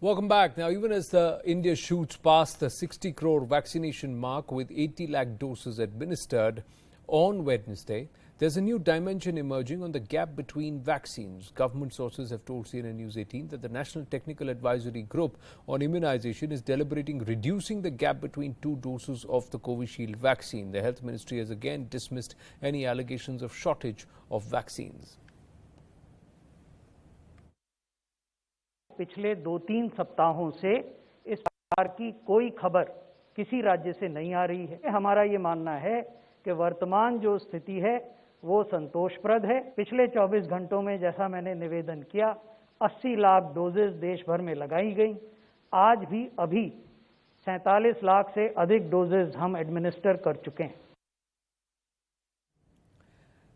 Welcome back. Now, even as India shoots past the 60 crore vaccination mark with 80 lakh doses administered on Wednesday, there's a new dimension emerging on the gap between vaccines. Government sources have told CNN News 18 that the National Technical Advisory Group on Immunization is deliberating reducing the gap between two doses of the Covishield vaccine. The Health Ministry has again dismissed any allegations of shortage of vaccines. पिछले 2-3 सप्ताहों से इस प्रकार की कोई खबर किसी राज्य से नहीं आ रही है। हमारा ये मानना है कि वर्तमान जो स्थिति है वो संतोषप्रद है। पिछले 24 घंटों में जैसा मैंने निवेदन किया 80 लाख डोजेस देश भर में लगाई गई। आज भी अभी 47 लाख से अधिक डोजेस हम एडमिनिस्टर कर चुके हैं।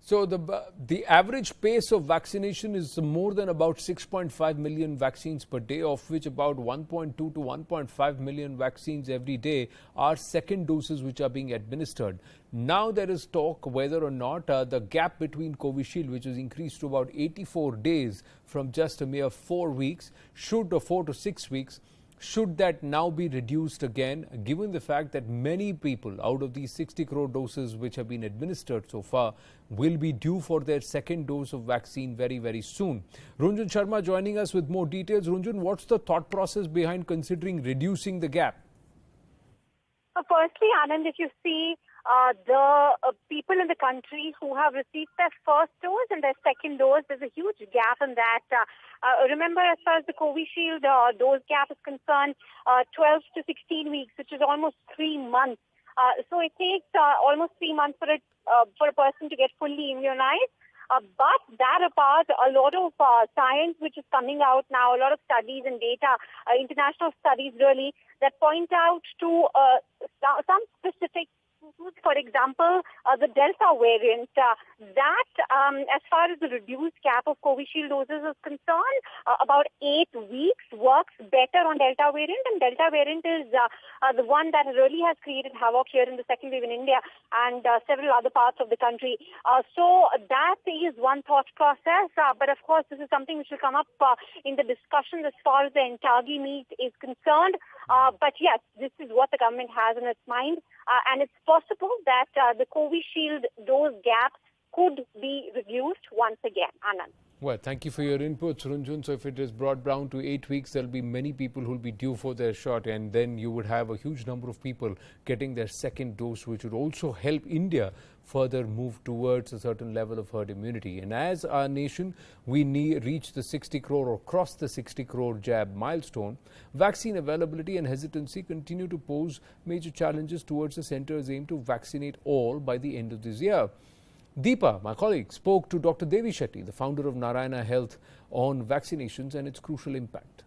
So the average pace of vaccination is more than about 6.5 million vaccines per day, of which about 1.2 to 1.5 million vaccines every day are second doses which are being administered. Now there is talk whether or not the gap between Covishield, which has increased to about 84 days from just a mere 4 weeks, should, or 4 to 6 weeks, should that now be reduced again, given the fact that many people out of these 60 crore doses which have been administered so far will be due for their second dose of vaccine very, very soon. Runjun Sharma joining us with more details. Runjun, what's the thought process behind considering reducing the gap? Firstly, Anand, if you see the people in the country who have received their first dose and their second dose, there's a huge gap in that. Remember, as far as the Covishield dose gap is concerned, 12 to 16 weeks, which is almost 3 months. So it takes almost 3 months for a person to get fully immunized. But that apart, a lot of science which is coming out now, a lot of studies and data, international studies really, that point out to some specific, for example, the Delta variant, that as far as the reduced gap of Covishield doses is concerned, about 8 weeks works better on Delta variant, and Delta variant is the one that really has created havoc here in the second wave in India and several other parts of the country. So that is one thought process, but of course this is something which will come up in the discussions as far as the Entagi meet is concerned. But yes, this is what the government has in its mind, and it's possible that the Covishield dose gap could be reduced once again. Anand. Well, thank you for your inputs, Runjun. So if it is brought down to 8 weeks, there will be many people who will be due for their shot, and then you would have a huge number of people getting their second dose, which would also help India further move towards a certain level of herd immunity. And as our nation, we reach the 60 crore or cross the 60 crore jab milestone, vaccine availability and hesitancy continue to pose major challenges towards the centre's aim to vaccinate all by the end of this year. Deepa, my colleague, spoke to Dr. Devi Shetty, the founder of Narayana Health, on vaccinations and its crucial impact.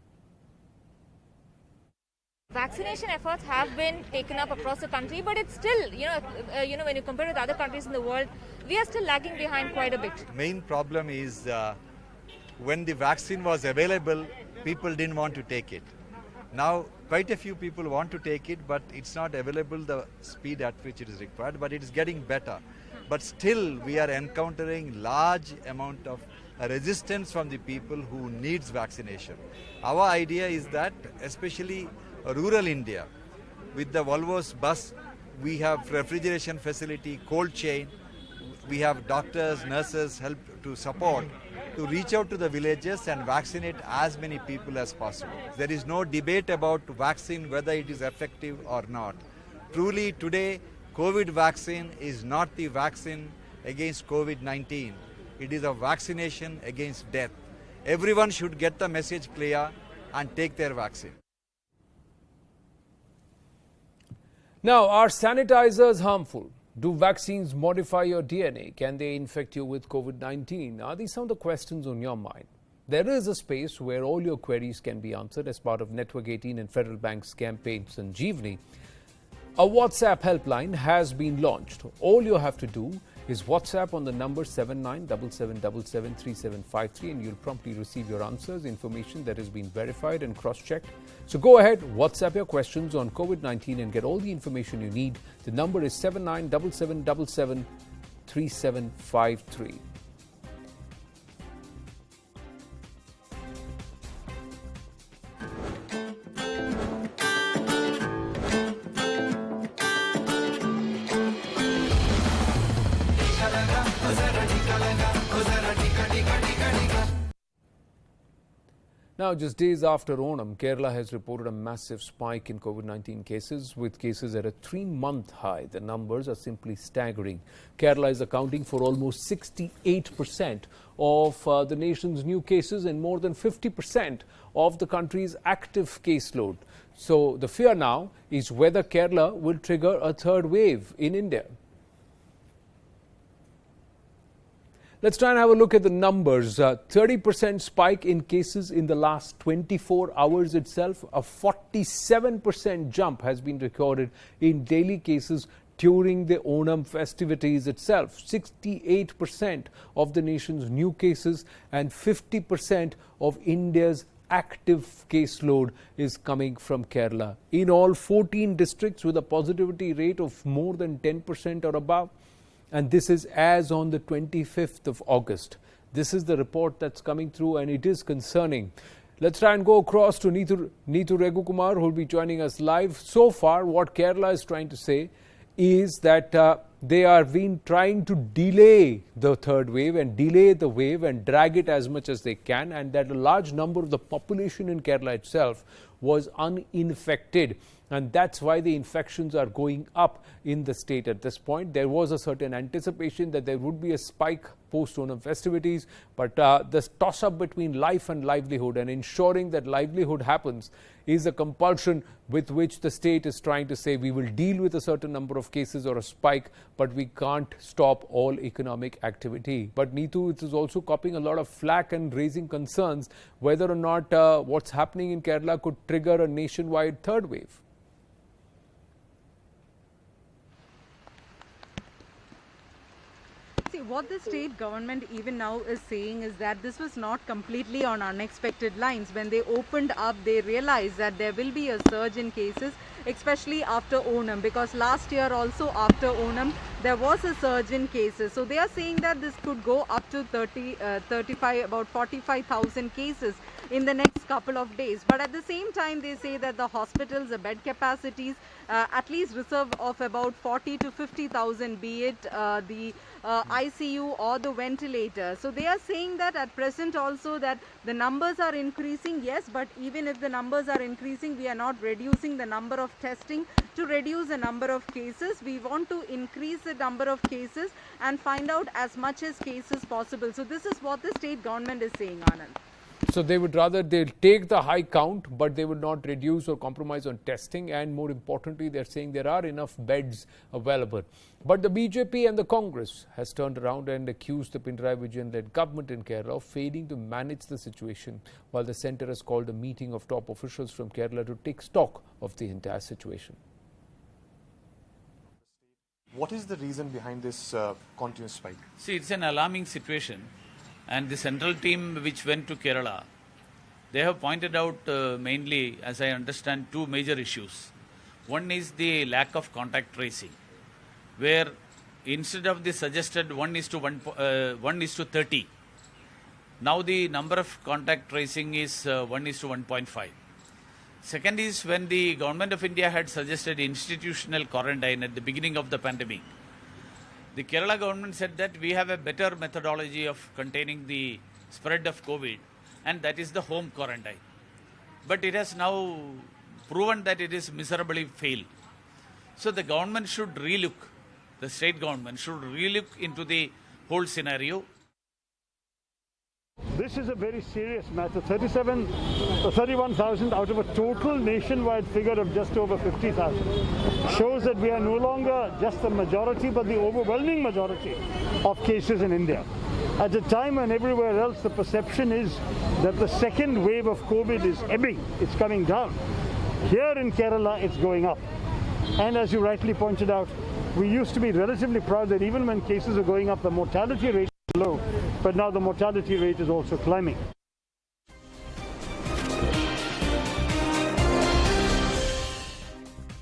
Vaccination efforts have been taken up across the country, but it's still, when you compare with other countries in the world, we are still lagging behind quite a bit. Main problem is when the vaccine was available, people didn't want to take it. Now, quite a few people want to take it, but it's not available the speed at which it is required, but it is getting better. But still, we are encountering large amount of resistance from the people who needs vaccination. Our idea is that, especially rural India, with the Volvo's bus, we have refrigeration facility, cold chain, we have doctors, nurses help to support, to reach out to the villages and vaccinate as many people as possible. There is no debate about vaccine, whether it is effective or not. Truly today, COVID vaccine is not the vaccine against COVID-19. It is a vaccination against death. Everyone should get the message clear and take their vaccine. Now, are sanitizers harmful? Do vaccines modify your DNA? Can they infect you with COVID-19? Are these some of the questions on your mind? There is a space where all your queries can be answered as part of Network 18 and Federal Bank's campaign Sanjeevani. A WhatsApp helpline has been launched. All you have to do is WhatsApp on the number 7977773753 and you'll promptly receive your answers, information that has been verified and cross-checked. So go ahead, WhatsApp your questions on COVID-19 and get all the information you need. The number is 7977773753. Now, just days after Onam, Kerala has reported a massive spike in COVID-19 cases, with cases at a 3-month high. The numbers are simply staggering. Kerala is accounting for almost 68% of the nation's new cases and more than 50% of the country's active caseload. So the fear now is whether Kerala will trigger a third wave in India. Let's try and have a look at the numbers. 30% spike in cases in the last 24 hours itself. A 47% jump has been recorded in daily cases during the Onam festivities itself. 68% of the nation's new cases and 50% of India's active caseload is coming from Kerala. In all, 14 districts with a positivity rate of more than 10% or above. And this is as on the 25th of August. This is the report that's coming through, and it is concerning. Let's try and go across to Neetu Regukumar, who will be joining us live. So far, what Kerala is trying to say is that they are been trying to delay the third wave and delay the wave and drag it as much as they can, and that a large number of the population in Kerala itself was uninfected. And that's why the infections are going up in the state at this point. There was a certain anticipation that there would be a spike post-Onam festivities, but this toss-up between life and livelihood and ensuring that livelihood happens is a compulsion with which the state is trying to say we will deal with a certain number of cases or a spike, but we can't stop all economic activity. But Neetu, it is also copying a lot of flack and raising concerns whether or not what's happening in Kerala could trigger a nationwide third wave. See, what the state government even now is saying is that this was not completely on unexpected lines. When they opened up, they realized that there will be a surge in cases, especially after Onam, because last year also after Onam, there was a surge in cases. So they are saying that this could go up to 35, about 45,000 cases in the next couple of days. But at the same time, they say that the hospitals, the bed capacities, at least reserve of about 40 to 50,000, be it the ICU or the ventilator. So they are saying that at present also that the numbers are increasing, yes, but even if the numbers are increasing, we are not reducing the number of testing to reduce the number of cases. We want to increase the number of cases and find out as much as cases possible. So this is what the state government is saying, Anand. So they would rather they'll take the high count, but they would not reduce or compromise on testing. And more importantly, they're saying there are enough beds available. But the BJP and the Congress has turned around and accused the Pinarayi Vijayan-led government in Kerala of failing to manage the situation, while the centre has called a meeting of top officials from Kerala to take stock of the entire situation. What is the reason behind this continuous spike? See, it's an alarming situation. And the central team which went to Kerala, they have pointed out mainly, as I understand, two major issues. One is the lack of contact tracing, where instead of the suggested 1:30, now the number of contact tracing is 1:1.5. Second is when the government of India had suggested institutional quarantine at the beginning of the pandemic, the Kerala government said that we have a better methodology of containing the spread of COVID, and that is the home quarantine. But it has now proven that it is miserably failed. So the government should relook, the state government should relook into the whole scenario. This is a very serious matter. 31,000 out of a total nationwide figure of just over 50,000 shows that we are no longer just the majority, but the overwhelming majority of cases in India. At a time when everywhere else the perception is that the second wave of COVID is ebbing, it's coming down. Here in Kerala, it's going up. And as you rightly pointed out, we used to be relatively proud that even when cases are going up, the mortality rate low, but now the mortality rate is also climbing.